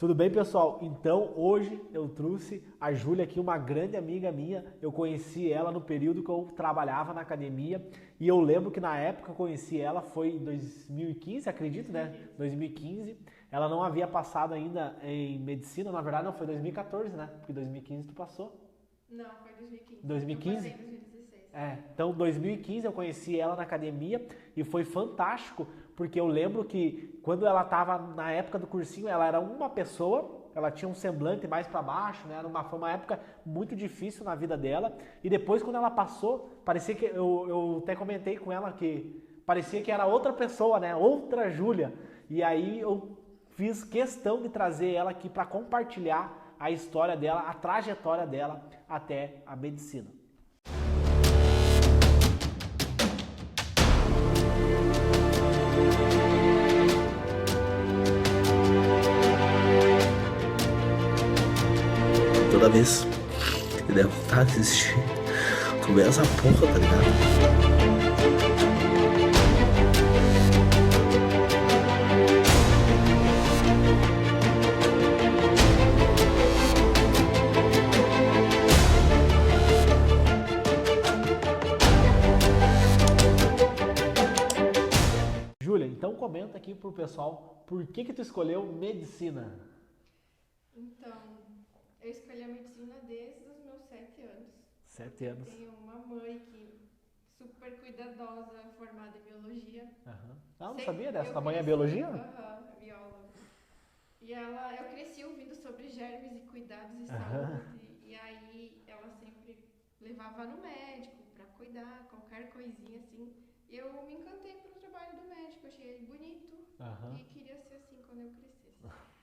Tudo bem, pessoal? Então, hoje eu trouxe a Júlia aqui, uma grande amiga minha. Eu conheci ela no período que eu trabalhava na academia e eu lembro que na época que eu conheci ela foi em 2015, acredito, né? 2015. Ela não havia passado ainda em medicina, na verdade não, foi 2014, né? Porque 2015 tu passou. Não, foi 2015. 2015? Eu passei em 2016. Então 2015 eu conheci ela na academia e foi fantástico, porque eu lembro que quando ela estava na época do cursinho, ela era uma pessoa, ela tinha um semblante mais para baixo, né? Foi uma época muito difícil na vida dela. E depois quando ela passou, parecia que eu até comentei com ela que parecia que era outra pessoa, né? Outra Júlia. E aí eu fiz questão de trazer ela aqui para compartilhar a história dela, a trajetória dela até a medicina. Toda vez que der vontade de assistir, tu vê essa porra, tá ligado? Júlia, então comenta aqui pro pessoal por que tu escolheu medicina? Então, eu escolhi a medicina desde os meus 7 anos. 7 anos. Eu tenho uma mãe que super cuidadosa, formada em biologia. Ah, não sabia dessa. Tua mãe é biologia? Bióloga. E eu cresci ouvindo sobre germes e cuidados de saúde. E aí ela sempre levava no médico pra cuidar, qualquer coisinha assim. E eu me encantei pelo trabalho do médico, achei ele bonito e queria ser assim quando eu crescesse.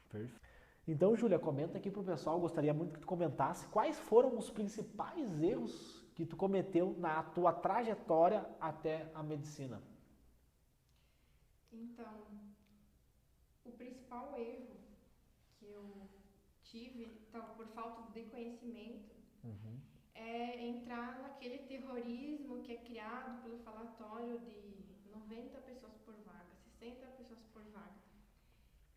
Perfeito. Então, Júlia, comenta aqui pro pessoal, gostaria muito que tu comentasse quais foram os principais erros que tu cometeu na tua trajetória até a medicina. Então, o principal erro que eu tive, por falta de conhecimento, é entrar naquele terrorismo que é criado pelo falatório de 90 pessoas por vaga, 60 pessoas por vaga.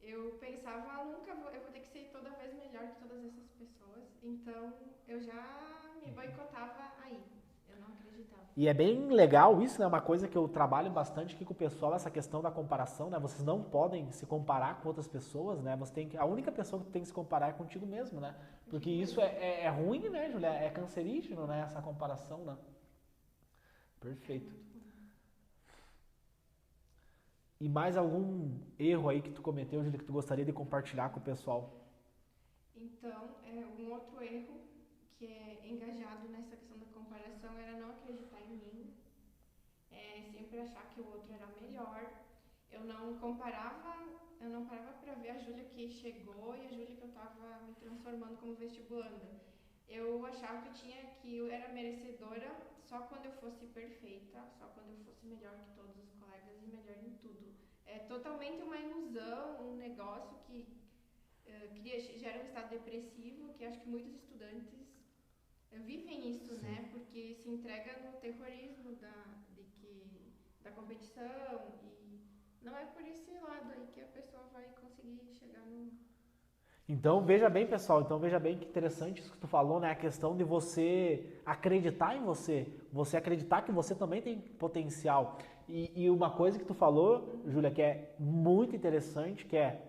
Eu pensava, eu vou ter que ser toda vez melhor que todas essas pessoas, então eu já me boicotava aí, eu não acreditava. E é bem legal isso, né? Uma coisa que eu trabalho bastante aqui com o pessoal, essa questão da comparação, né? Vocês não podem se comparar com outras pessoas, né? A única pessoa que tu tem que se comparar é contigo mesmo, né? Porque isso é ruim, né, Julia? É cancerígeno, né? Essa comparação, né? Perfeito. E mais algum erro aí que tu cometeu, Julia, que tu gostaria de compartilhar com o pessoal? Então, um outro erro que é engajado nessa questão da comparação era não acreditar em mim, sempre achar que o outro era melhor. Eu não parava para ver a Júlia que chegou e a Júlia que eu estava me transformando como vestibulanda. Eu achava que eu era merecedora só quando eu fosse perfeita, só quando eu fosse melhor que todos os colegas e melhor em tudo. É totalmente uma ilusão, um negócio que gera um estado depressivo, que acho que muitos estudantes vivem isso, Sim. né? Porque se entrega no terrorismo da competição e não é por esse lado aí que a pessoa vai conseguir chegar no... Então veja bem, pessoal, veja bem que interessante isso que tu falou, né? A questão de você acreditar em você, você acreditar que você também tem potencial. E uma coisa que tu falou, Júlia, que é muito interessante, que é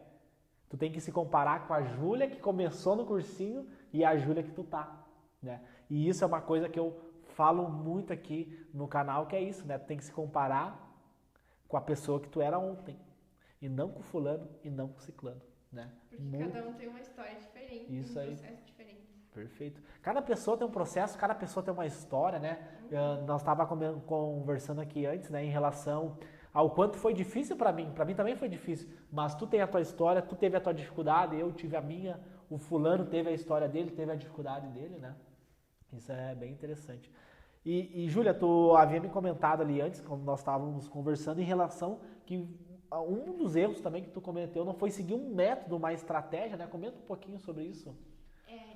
tu tem que se comparar com a Júlia que começou no cursinho e a Júlia que tu tá, né? E isso é uma coisa que eu falo muito aqui no canal, que é isso, né? Tu tem que se comparar com a pessoa que tu era ontem, e não com fulano e não com ciclano, né? Porque cada um tem uma história diferente, isso um aí. processo diferente. Perfeito. Cada pessoa tem um processo, cada pessoa tem uma história, né? Nós estávamos conversando aqui antes, né, em relação ao quanto foi difícil para mim. Para mim também foi difícil, mas tu tem a tua história, tu teve a tua dificuldade, eu tive a minha, o fulano teve a história dele, teve a dificuldade dele, né? Isso é bem interessante. E Júlia, tu havia me comentado ali antes, quando nós estávamos conversando, em relação que um dos erros também que tu cometeu não foi seguir um método, uma estratégia, né? Comenta um pouquinho sobre isso.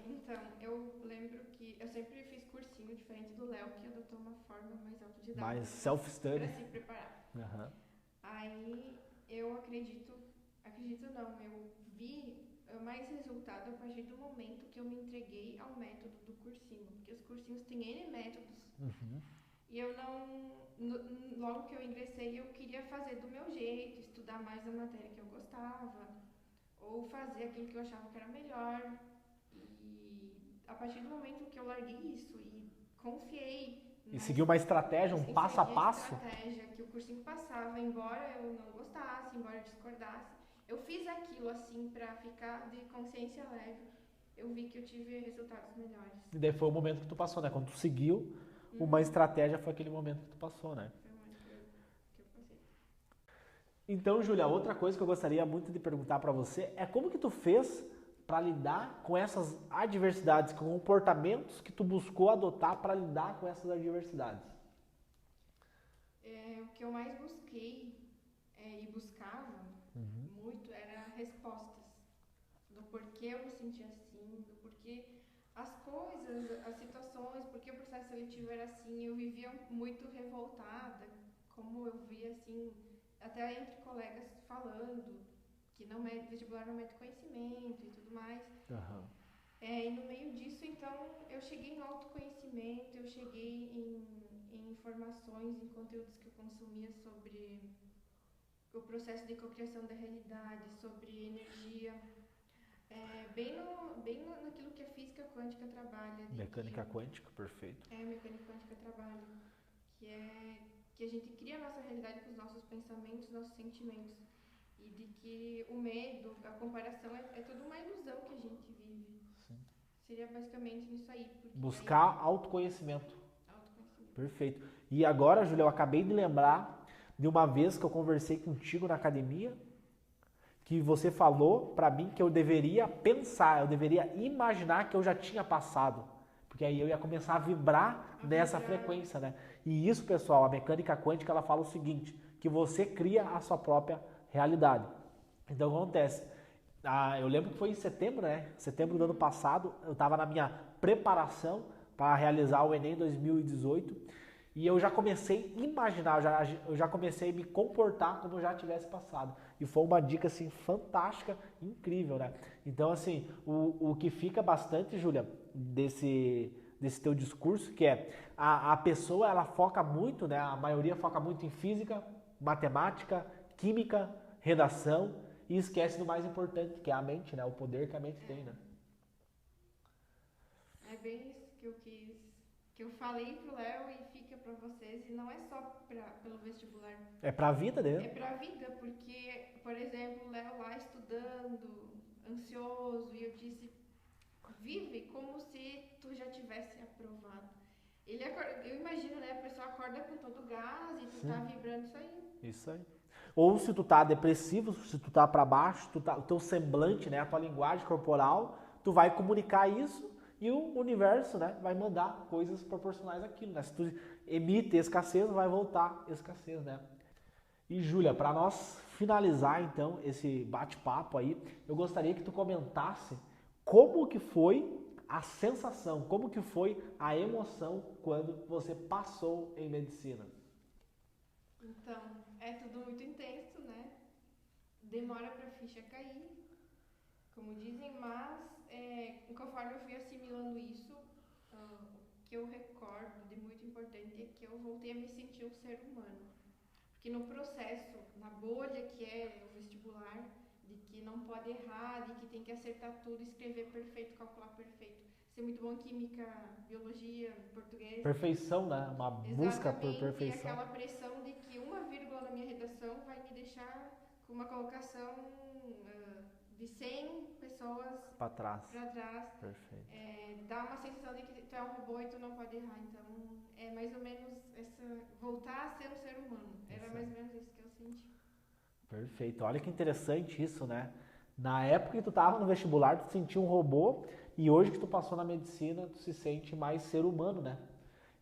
Então, eu lembro que eu sempre fiz cursinho, diferente do Léo, que adotou uma forma mais autodidata. Mais self-study. Para se preparar. Aí, eu acredito não, eu vi mais resultado a partir do momento que eu me entreguei ao método do cursinho, porque os cursinhos têm N métodos. E eu logo que eu ingressei, eu queria fazer do meu jeito, estudar mais a matéria que eu gostava, ou fazer aquilo que eu achava que era melhor. E a partir do momento que eu larguei isso e confiei E seguir uma estratégia, um passo a passo. Estratégia que o cursinho passava, embora eu não gostasse, embora eu discordasse, eu fiz aquilo assim pra ficar de consciência leve. Eu vi que eu tive resultados melhores. E daí foi o momento que tu passou, né? Quando tu seguiu uma estratégia, foi aquele momento que tu passou, né? Foi o momento que eu passei. Então, Júlia, outra coisa que eu gostaria muito de perguntar pra você é como que tu fez para lidar com essas adversidades, com comportamentos que tu buscou adotar para lidar com essas adversidades? O que eu mais busquei e buscava muito era respostas do porquê eu me sentia assim, do porquê as coisas, as situações, porque o processo seletivo era assim. Eu vivia muito revoltada, como eu via assim, até entre colegas falando que não mede, vestibular não mede conhecimento e tudo mais. E no meio disso, então, eu cheguei no autoconhecimento, eu cheguei em informações, em conteúdos que eu consumia sobre o processo de cocriação da realidade, sobre energia, bem naquilo que a física quântica trabalha. Mecânica quântica, perfeito. Mecânica quântica trabalha, que é que a gente cria a nossa realidade com os nossos pensamentos, nossos sentimentos. E de que o medo, a comparação é tudo uma ilusão que a gente vive. Sim. Seria basicamente isso aí. Buscar autoconhecimento. Perfeito. E agora, Júlia, eu acabei de lembrar de uma vez que eu conversei contigo na academia, que você falou pra mim que eu deveria pensar, eu deveria imaginar que eu já tinha passado. Porque aí eu ia começar a vibrar nessa frequência, né? E isso, pessoal, a mecânica quântica, ela fala o seguinte, que você cria a sua própria realidade. Então, o que acontece? Eu lembro que foi em setembro, né? Setembro do ano passado, eu estava na minha preparação para realizar o Enem 2018 e eu já comecei a imaginar, eu já comecei a me comportar como eu já tivesse passado. E foi uma dica, assim, fantástica, incrível, né? Então, assim, o que fica bastante, Júlia, desse teu discurso, que é a pessoa, ela foca muito, né? A maioria foca muito em física, matemática, química, redação e esquece do mais importante, que é a mente, né? O poder que a mente tem, né? É bem isso que eu falei pro Léo e fica pra vocês, e não é só pelo vestibular. É pra vida dele. É pra vida, porque, por exemplo, o Léo lá estudando, ansioso, e eu disse, vive como se tu já tivesse aprovado. Eu imagino, né? A pessoa acorda com todo o gás e tu tá vibrando isso aí. Isso aí. Ou se tu tá depressivo, se tu tá pra baixo, o teu semblante, né, a tua linguagem corporal, tu vai comunicar isso e o universo, né, vai mandar coisas proporcionais àquilo, né? Se tu emite escassez, vai voltar escassez, né? E Júlia, para nós finalizar então esse bate-papo aí, eu gostaria que tu comentasse como que foi a sensação, como que foi a emoção quando você passou em medicina. Então, é tudo muito intenso, né? Demora pra ficha cair, como dizem, mas conforme eu fui assimilando isso, o que eu recordo de muito importante é que eu voltei a me sentir um ser humano. Porque no processo, na bolha que é o vestibular, de que não pode errar, de que tem que acertar tudo, escrever perfeito, calcular perfeito, ser muito bom em química, biologia, português. Perfeição, né? Uma busca por perfeição. E aquela pressão de que uma vírgula na minha redação vai me deixar com uma colocação de 100 pessoas para trás. Perfeito. Dá uma sensação de que tu é um robô e tu não pode errar. Então, é mais ou menos voltar a ser um ser humano. Era mais ou menos isso que eu senti. Perfeito. Olha que interessante isso, né? Na época que tu tava no vestibular, tu sentia um robô, e hoje que tu passou na medicina, tu se sente mais ser humano, né?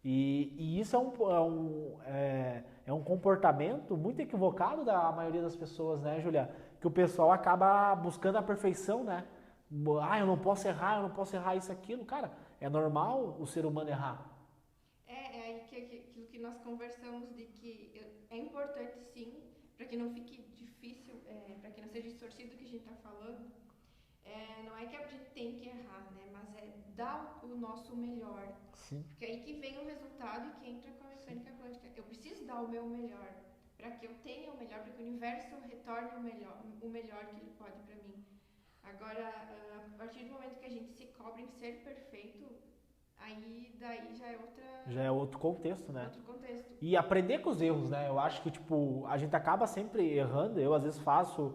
E isso é um comportamento muito equivocado da maioria das pessoas, né, Julia? Que o pessoal acaba buscando a perfeição, né? Eu não posso errar isso, aquilo. Cara, é normal o ser humano errar. É aí aquilo que nós conversamos de que é importante sim, para que não fique difícil, para que não seja distorcido o que a gente está falando, não é que a gente tem que errar, né? Mas é dar o nosso melhor. Sim. Porque aí que vem o resultado e que entra com a mecânica quântica. Eu preciso dar o meu melhor para que eu tenha o melhor, para que o universo retorne o melhor que ele pode para mim. Agora, a partir do momento que a gente se cobra em ser perfeito, aí daí já é outro contexto, né? Outro contexto. E aprender com os erros, né? Eu acho que, tipo, a gente acaba sempre errando. Eu, às vezes, faço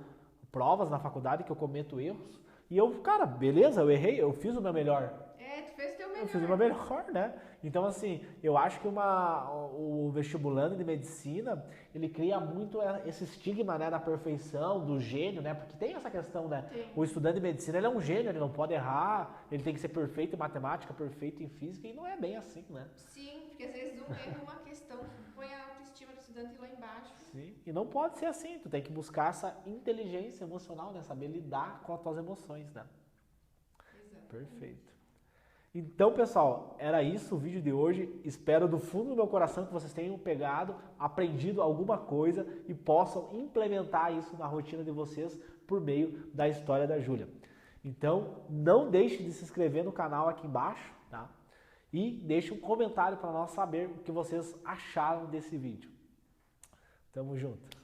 provas na faculdade que eu cometo erros. E eu, cara, beleza, eu errei, eu fiz o meu melhor. Tu fez o teu melhor. Eu fiz o meu melhor, né? Então, assim, eu acho que o vestibulando de medicina, ele cria muito esse estigma, né, da perfeição, do gênio, né? Porque tem essa questão, né? Sim. O estudante de medicina, ele é um gênio, ele não pode errar, ele tem que ser perfeito em matemática, perfeito em física, e não é bem assim, né? Sim, porque às vezes um erro, uma questão, põe a autoestima do estudante lá embaixo. Sim, e não pode ser assim, tu tem que buscar essa inteligência emocional, né? Saber lidar com as tuas emoções, né? Exato. Perfeito. Então, pessoal, era isso o vídeo de hoje. Espero do fundo do meu coração que vocês tenham pegado, aprendido alguma coisa e possam implementar isso na rotina de vocês por meio da história da Júlia. Então, não deixe de se inscrever no canal aqui embaixo, tá? E deixe um comentário para nós saber o que vocês acharam desse vídeo. Tamo junto.